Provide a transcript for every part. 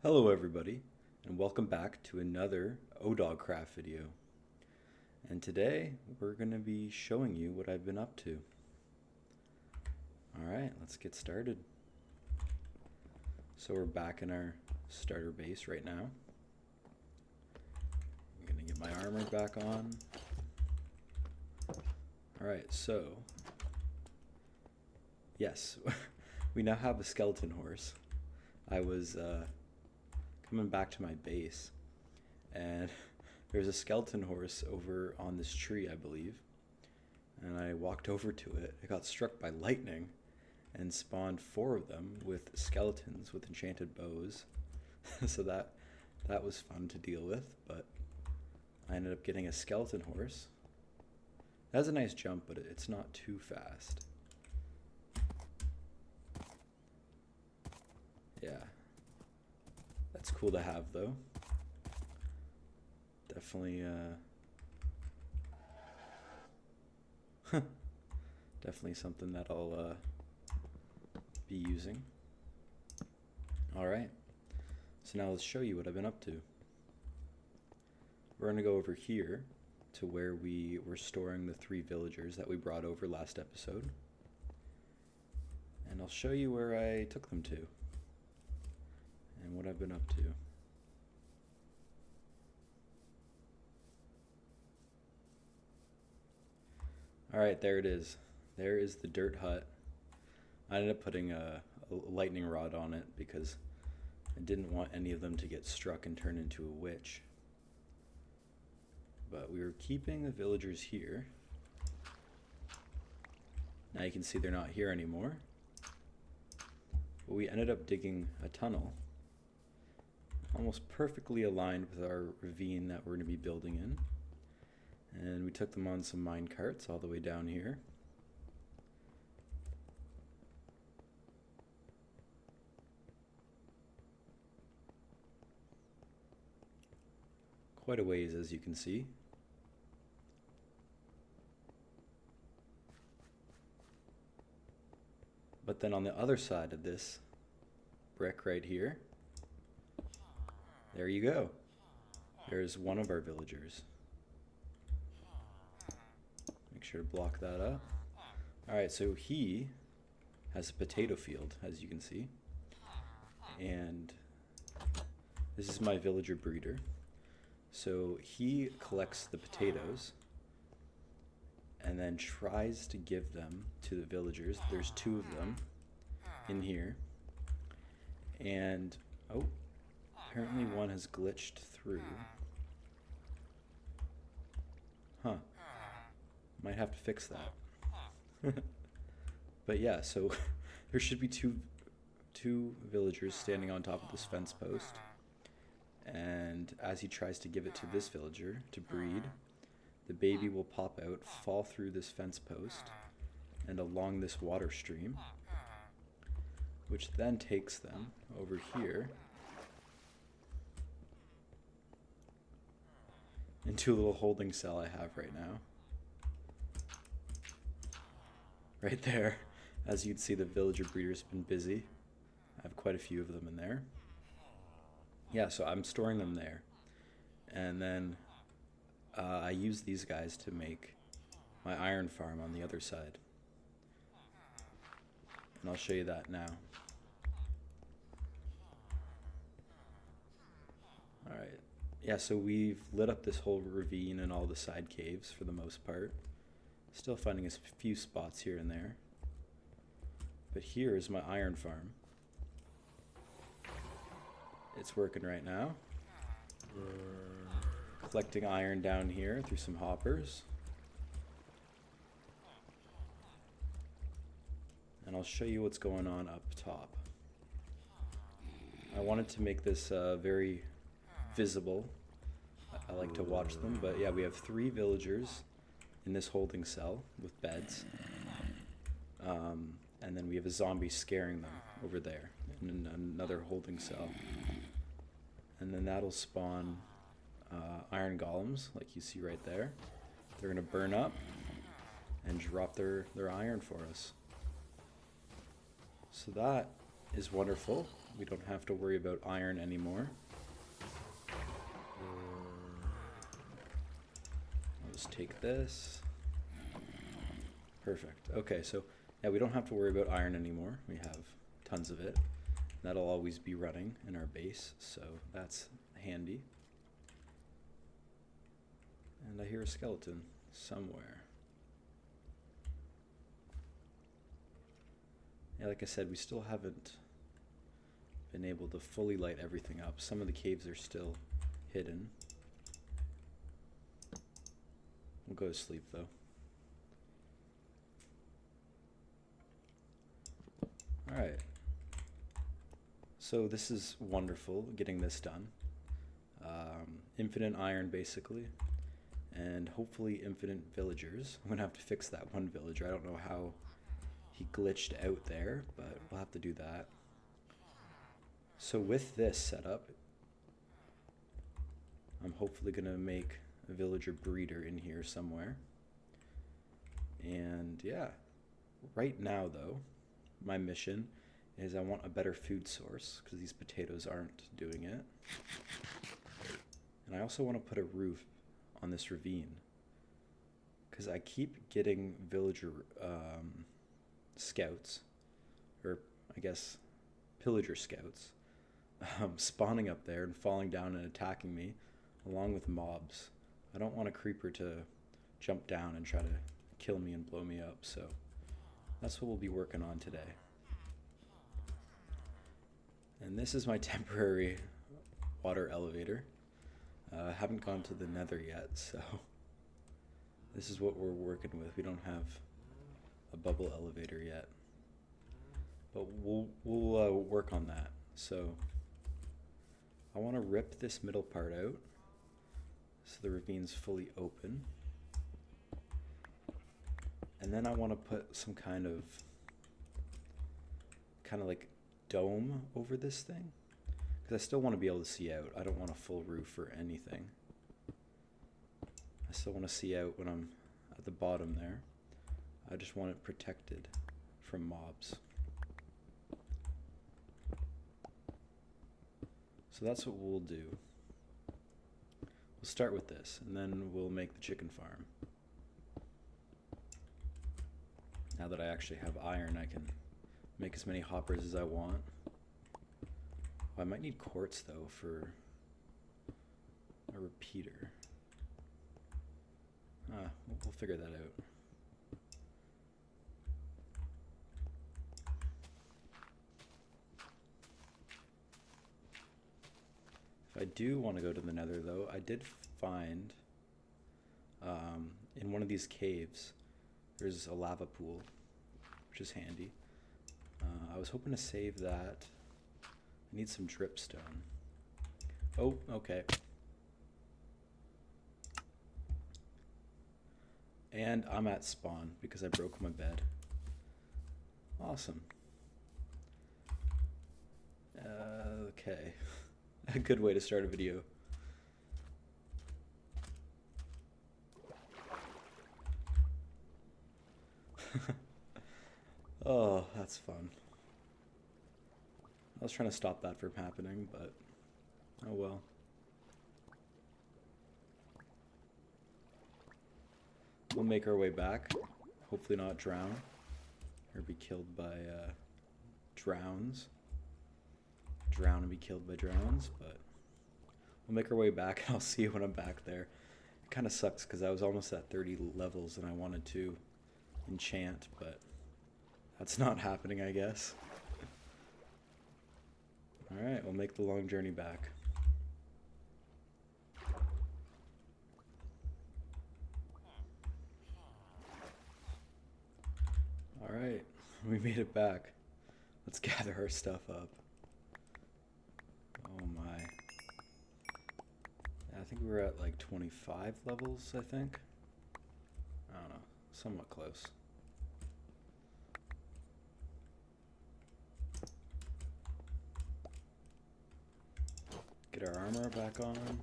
Hello everybody, and welcome back to another ODogcraft video. And today, we're going to be showing you what I've been up to. Alright, let's get started. So we're back in our starter base right now. I'm going to get my armor back on. Alright, so, yes, we now have a skeleton horse. I was coming back to my base, and there's a skeleton horse over on this tree, I believe, and I walked over to it. It got struck by lightning and spawned 4 of them with skeletons with enchanted bows. So that was fun to deal with, but I ended up getting a skeleton horse. It has a nice jump, but it's not too fast. Yeah. That's cool to have, though. Definitely, definitely something that I'll be using. Alright, so now let's show you what I've been up to. We're going to go over here to where we were storing the 3 villagers that we brought over last episode. And I'll show you where I took them to and what I've been up to. Alright, there it is. There is the dirt hut. I ended up putting a lightning rod on it because I didn't want any of them to get struck and turn into a witch. But we were keeping the villagers here. Now you can see they're not here anymore. But we ended up digging a tunnel almost perfectly aligned with our ravine that we're going to be building in. And we took them on some mine carts all the way down here. Quite a ways, as you can see. But then on the other side of this brick right here, there you go. There's one of our villagers. Make sure to block that up. Alright, so he has a potato field, as you can see. And this is my villager breeder. So he collects the potatoes and then tries to give them to the villagers. There's 2 of them in here. And, oh, apparently one has glitched through. Huh. Might have to fix that. But yeah, so there should be two villagers standing on top of this fence post. And as he tries to give it to this villager to breed, the baby will pop out, fall through this fence post, and along this water stream, which then takes them over here into a little holding cell I have right now. Right there, as you'd see, the villager breeder's been busy. I have quite a few of them in there. Yeah, so I'm storing them there. And then I use these guys to make my iron farm on the other side. And I'll show you that now. Alright. Yeah, so we've lit up this whole ravine and all the side caves for the most part. Still finding a few spots here and there. But here is my iron farm. It's working right now. Collecting iron down here through some hoppers. And I'll show you what's going on up top. I wanted to make this very visible. I like to watch them, but yeah, we have 3 villagers in this holding cell with beds. And then we have a zombie scaring them over there in another holding cell. And then that'll spawn iron golems, like you see right there. They're going to burn up and drop their iron for us. So that is wonderful. We don't have to worry about iron anymore. I'll just take this. Perfect. Okay, so yeah, we don't have to worry about iron anymore. We have tons of it. That'll always be running in our base, so that's handy. And I hear a skeleton somewhere. Yeah, like I said, we still haven't been able to fully light everything up. Some of the caves are still hidden. We'll go to sleep though. Alright. So this is wonderful, getting this done. Infinite iron basically. And hopefully infinite villagers. I'm gonna have to fix that one villager. I don't know how he glitched out there, but we'll have to do that. So with this setup, I'm hopefully gonna make a villager breeder in here somewhere. And yeah, right now though, my mission is I want a better food source because these potatoes aren't doing it. And I also want to put a roof on this ravine because I keep getting villager scouts, or I guess pillager scouts, spawning up there and falling down and attacking me along with mobs. I don't want a creeper to jump down and try to kill me and blow me up, so that's what we'll be working on today. And this is my temporary water elevator. I haven't gone to the nether yet, so this is what we're working with. We don't have a bubble elevator yet, but we'll work on that. So I want to rip this middle part out so the ravine's fully open, and then I want to put some kind of like dome over this thing because I still want to be able to see out. I don't want a full roof or anything. I still want to see out when I'm at the bottom there. I just want it protected from mobs. So that's what we'll do. We'll start with this and then we'll make the chicken farm. Now that I actually have iron, I can make as many hoppers as I want. Oh, I might need quartz though for a repeater. We'll figure that out. If I do want to go to the nether though, I did find in one of these caves there's a lava pool, which is handy. I was hoping to save that. I need some dripstone. Oh, okay. And I'm at spawn because I broke my bed. Awesome. Okay. A good way to start a video. Oh, that's fun. I was trying to stop that from happening, but oh well. We'll make our way back. Hopefully not drown or be killed by drowns. Drown and be killed by drowns, but we'll make our way back. I'll see you when I'm back there. It kind of sucks because I was almost at 30 levels and I wanted to enchant, but that's not happening, I guess. Alright, we'll make the long journey back. Alright, we made it back. Let's gather our stuff up. Oh my. I think we were at like 25 levels, I think. I don't know, somewhat close. Get our armor back on.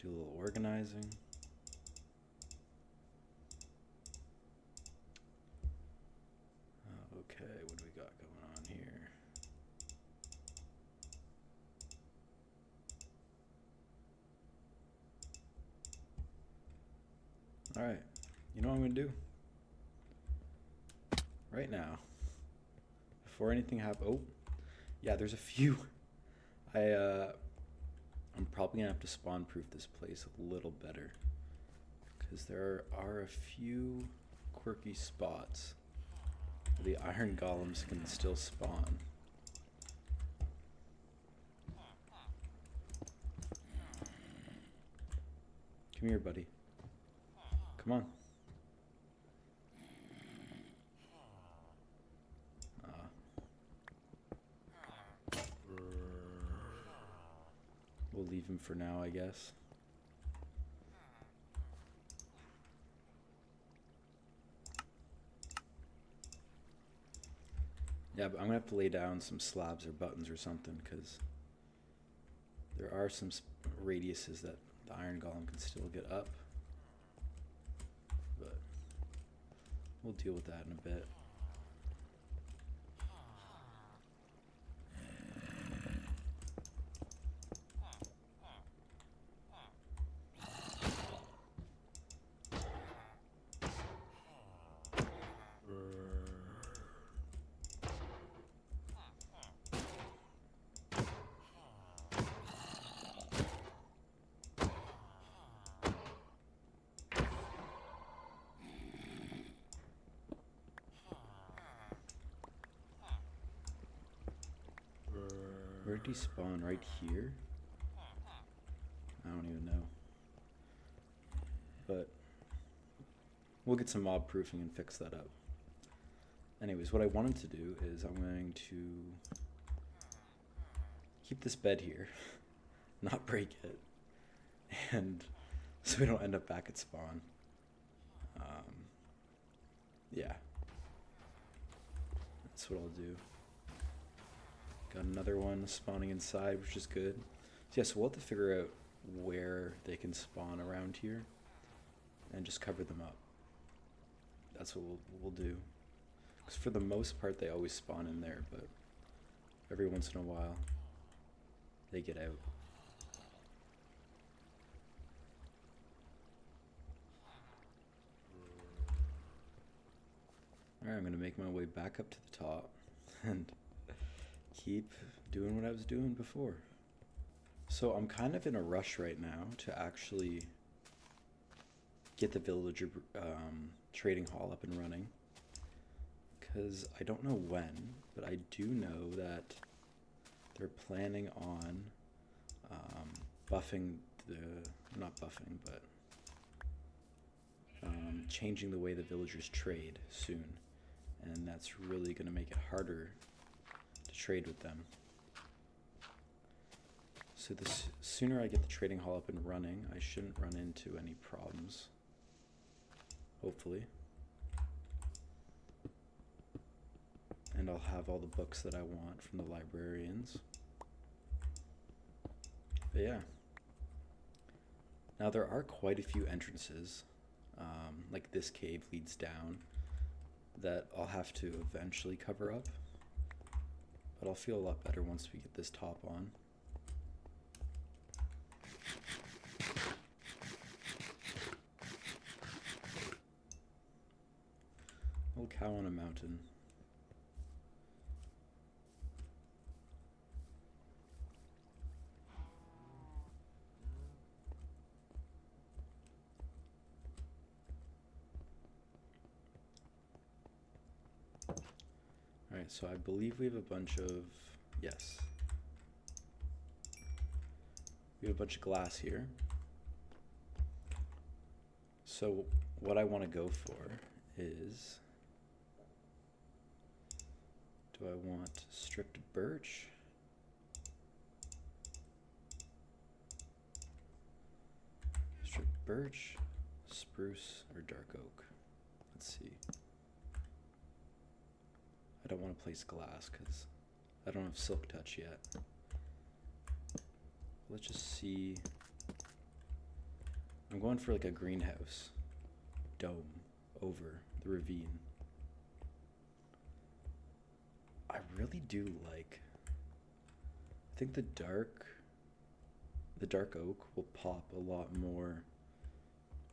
Do a little organizing. Okay, what do we got going on here? Alright, you know what I'm gonna do? Right now, before anything happens. Oh, yeah, there's a few. I'm probably gonna have to spawn proof this place a little better, because there are a few quirky spots where the iron golems can still spawn. Come here, buddy. Come on. We'll leave him for now, I guess. Yeah, but I'm gonna have to lay down some slabs or buttons or something, because there are some radiuses that the iron golem can still get up. But we'll deal with that in a bit. Where did he spawn? Right here? I don't even know. But we'll get some mob proofing and fix that up. Anyways, what I wanted to do is I'm going to keep this bed here, not break it, and so we don't end up back at spawn. Yeah. That's what I'll do. Got another one spawning inside, which is good. So yeah, so we'll have to figure out where they can spawn around here and just cover them up. That's what we'll do. Because for the most part, they always spawn in there, but every once in a while, they get out. Alright, I'm going to make my way back up to the top and keep doing what I was doing before. So I'm kind of in a rush right now to actually get the villager trading hall up and running, because I don't know when, but I do know that they're planning on buffing not buffing, but changing the way the villagers trade soon, and that's really going to make it harder to trade with them. So the sooner I get the trading hall up and running, I shouldn't run into any problems. Hopefully. And I'll have all the books that I want from the librarians. But yeah. Now there are quite a few entrances, like this cave leads down, that I'll have to eventually cover up. But I'll feel a lot better once we get this top on. Little cow on a mountain. Alright, so I believe we have a bunch of, yes. We have a bunch of glass here. So what I want to go for is, do I want stripped birch? Stripped birch, spruce, or dark oak? Let's see. I don't want to place glass because I don't have silk touch yet. Let's just see. I'm going for like a greenhouse dome over the ravine. I really do like, I think the dark oak will pop a lot more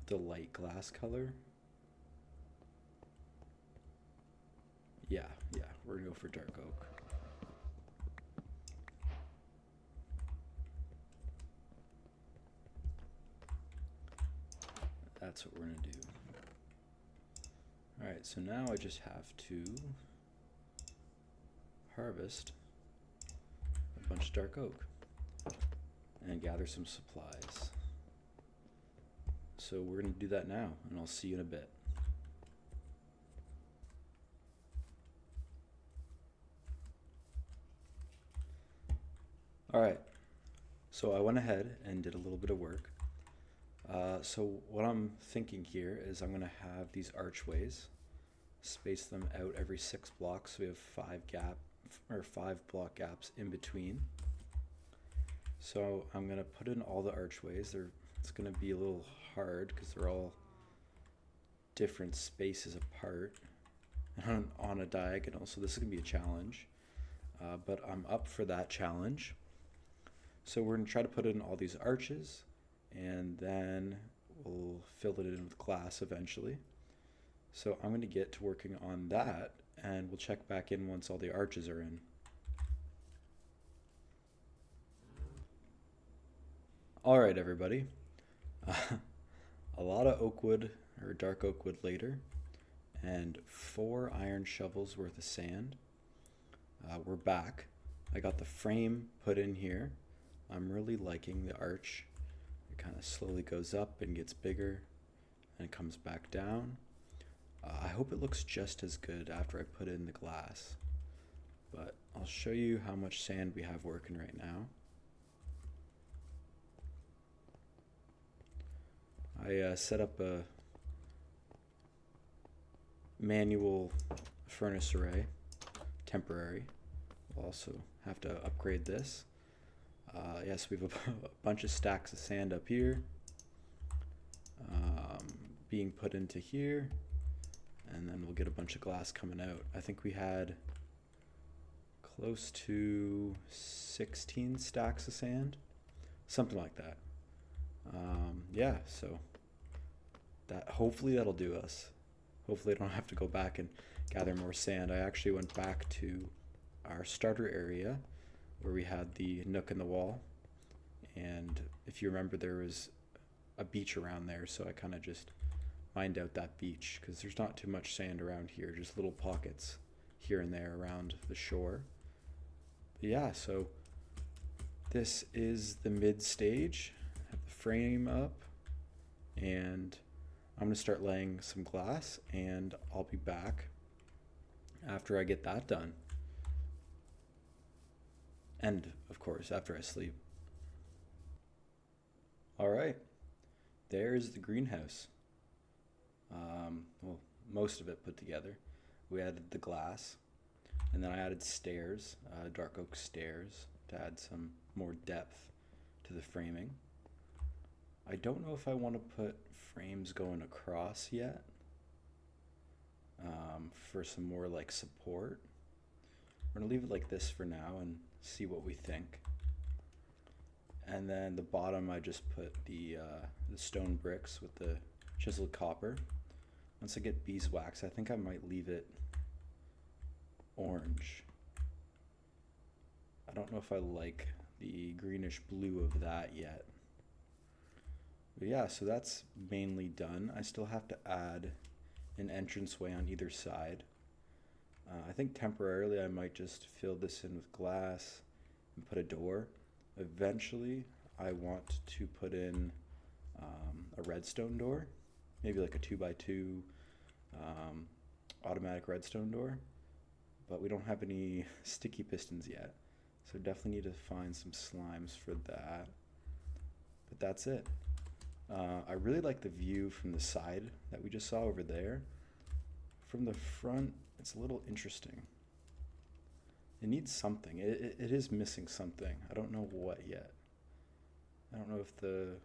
with the light glass color. Yeah, we're gonna go for dark oak. That's what we're gonna do. Alright, so now I just have to harvest a bunch of dark oak and gather some supplies. So we're gonna do that now, and I'll see you in a bit. Alright, so I went ahead and did a little bit of work. So what I'm thinking here is I'm going to have these archways, space them out every 6 blocks, so we have 5 block gaps in between. So I'm going to put in all the archways. It's going to be a little hard because they're all different spaces apart and on a diagonal, so this is going to be a challenge. But I'm up for that challenge. So we're going to try to put in all these arches, and then we'll fill it in with glass eventually. So I'm going to get to working on that, and we'll check back in once all the arches are in. Alright everybody, a lot of oak wood, or dark oak wood later, and 4 iron shovels worth of sand. We're back. I got the frame put in here. I'm really liking the arch. It kind of slowly goes up and gets bigger and comes back down. I hope it looks just as good after I put in the glass, but I'll show you how much sand we have working right now. I set up a manual furnace array, temporary. We'll also have to upgrade this. Yes, we have a bunch of stacks of sand up here, being put into here, and then we'll get a bunch of glass coming out. I think we had close to 16 stacks of sand, something like that. Yeah, so hopefully that'll do us. Hopefully I don't have to go back and gather more sand. I actually went back to our starter area where we had the nook in the wall, and if you remember, there was a beach around there, so I kind of just mined out that beach because there's not too much sand around here, just little pockets here and there around the shore. But yeah, so this is the mid stage. I have the frame up, and I'm gonna start laying some glass, and I'll be back after I get that done. And, of course, after I sleep. Alright, there's the greenhouse. Well, most of it put together. We added the glass, and then I added stairs, dark oak stairs, to add some more depth to the framing. I don't know if I want to put frames going across yet, for some more like support. We're going to leave it like this for now and see what we think. And then the bottom, I just put the stone bricks with the chiseled copper. Once I get beeswax, I think I might leave it orange. I don't know if I like the greenish blue of that yet. But yeah, so that's mainly done. I still have to add an entranceway on either side. I think temporarily I might just fill this in with glass and put a door. Eventually I want to put in a redstone door, maybe like a 2x2 automatic redstone door, but we don't have any sticky pistons yet, so definitely need to find some slimes for that. But that's it. I really like the view from the side that we just saw over there. From the front, it's a little interesting. It needs something. It is missing something. I don't know what yet. I don't know if the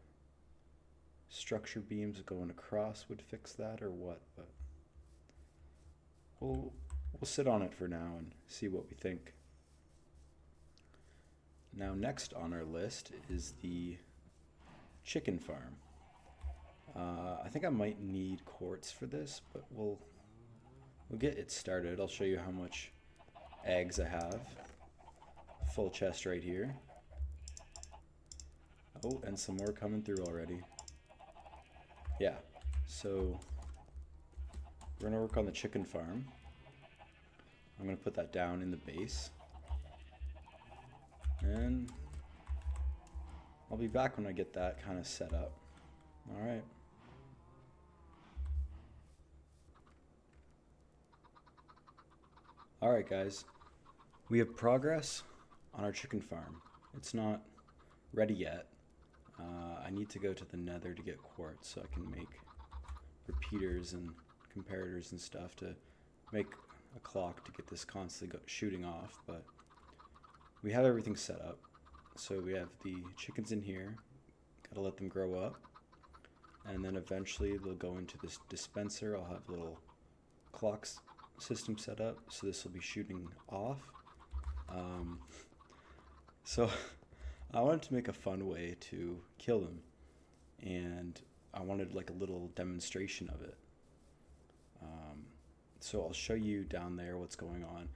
structure beams going across would fix that or what, but we'll sit on it for now and see what we think. Now next on our list is the chicken farm. I I think I might need quartz for this, but we'll get it started. I'll show you how much eggs I have. Full chest right here. Oh, and some more coming through already. Yeah, so we're gonna work on the chicken farm. I'm gonna put that down in the base. And I'll be back when I get that kind of set up. All right. All right, guys. We have progress on our chicken farm. It's not ready yet. I need to go to the nether to get quartz so I can make repeaters and comparators and stuff to make a clock to get this constantly shooting off, but we have everything set up. So we have the chickens in here, gotta let them grow up, and then eventually they'll go into this dispenser. I'll have a little clocks system set up, so this will be shooting off. So I wanted to make a fun way to kill them, and I wanted like a little demonstration of it. So I'll show you down there what's going on.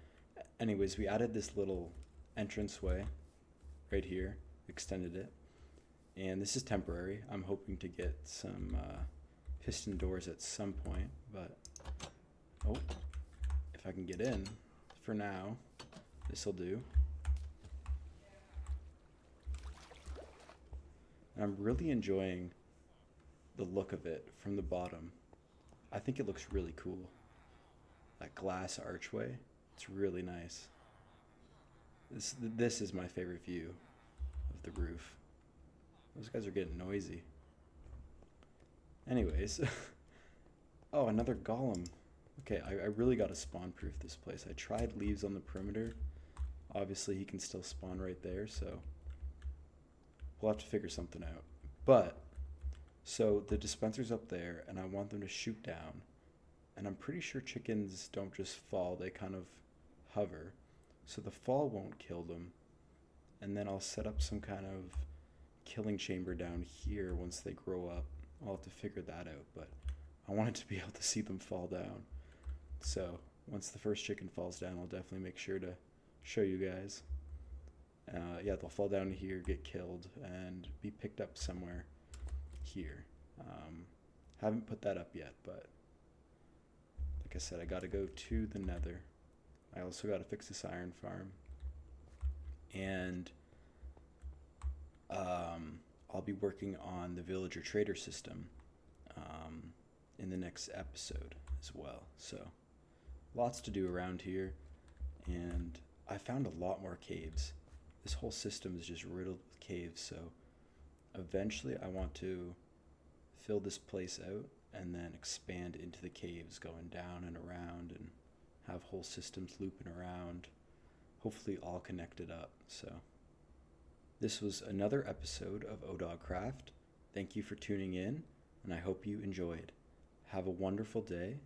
Anyways, we added this little entranceway right here, extended it, and this is temporary. I'm hoping to get some piston doors at some point, but oh, if I can get in, for now, this will do. And I'm really enjoying the look of it from the bottom. I think it looks really cool. That glass archway, it's really nice. This is my favorite view of the roof. Those guys are getting noisy. Anyways, oh, another golem. Okay, I really got to spawn proof this place. I tried leaves on the perimeter. Obviously he can still spawn right there, so we'll have to figure something out. But, so the dispenser's up there, and I want them to shoot down. And I'm pretty sure chickens don't just fall, they kind of hover. So the fall won't kill them. And then I'll set up some kind of killing chamber down here once they grow up. I'll have to figure that out, but I wanted to be able to see them fall down. So once the first chicken falls down, I'll definitely make sure to show you guys. Yeah, they'll fall down here, get killed, and be picked up somewhere here. Haven't put that up yet, but like I said, I gotta go to the nether. I also gotta fix this iron farm. And I'll be working on the villager trader system in the next episode as well. So lots to do around here, and I found a lot more caves. This whole system is just riddled with caves, so eventually I want to fill this place out and then expand into the caves, going down and around, and have whole systems looping around, hopefully all connected up. So this was another episode of ODogcraft. Thank you for tuning in, and I hope you enjoyed. Have a wonderful day,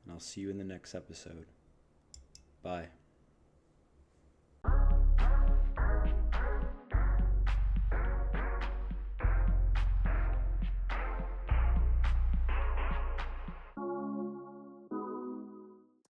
and I'll see you in the next episode. Bye.